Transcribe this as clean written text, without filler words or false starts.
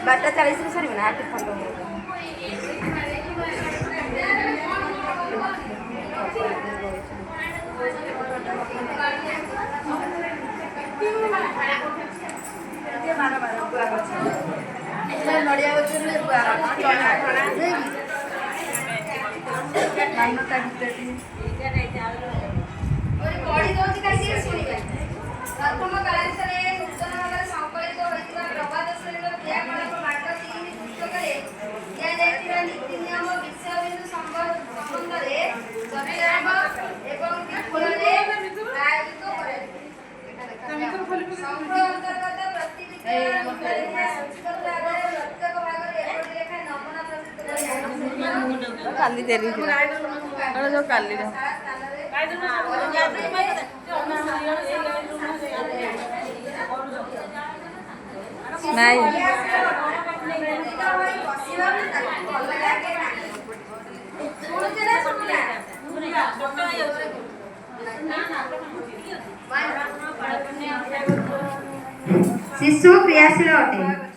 ବାରଟା 40ରେ ସରିବ ନା ଆଠ ଖଣ୍ଡ ନଡ଼ିଆ ଗଛରେ ପ୍ରଥମ କାଳାଂଶରେ ନୂତନ ଭାବରେ ସଂକଳିତ ହୋଇଥିବା ପ୍ରବାଦ ଶ୍ରେଣୀର କ୍ରିୟାକଳାପ ବାଟ 3 ପୁସ୍ତକରେ ଦିଆଯାଇଥିବା ନୀତି ନିୟମ ବିଷୟବିନ୍ଦୁ ସମ୍ବନ୍ଧରେ ଚର୍ଚ୍ଚାରମ୍ଭ ଏବଂ ବିଫଳରେ ଆୟୋଜିତ କରାଯିବ। ସଂଘ ଅନ୍ତର୍ଗତ ପ୍ରତି ବିଦ୍ୟାଳୟ ରୂପରେଖା ସଂସ୍କୃତ ଆଧାରରେ ପ୍ରତ୍ୟେକ ଭାଗରେ ଏପରି ଲେଖାଏଁ ନମୁନା ପ୍ରସ୍ତୁତ କରାଯିବ। କାଲି ଦେରି ଯୋଉ କାଲିର ନାଇଁ ଶିଶୁ କ୍ରିୟାଶୀଳ ଅଟେ।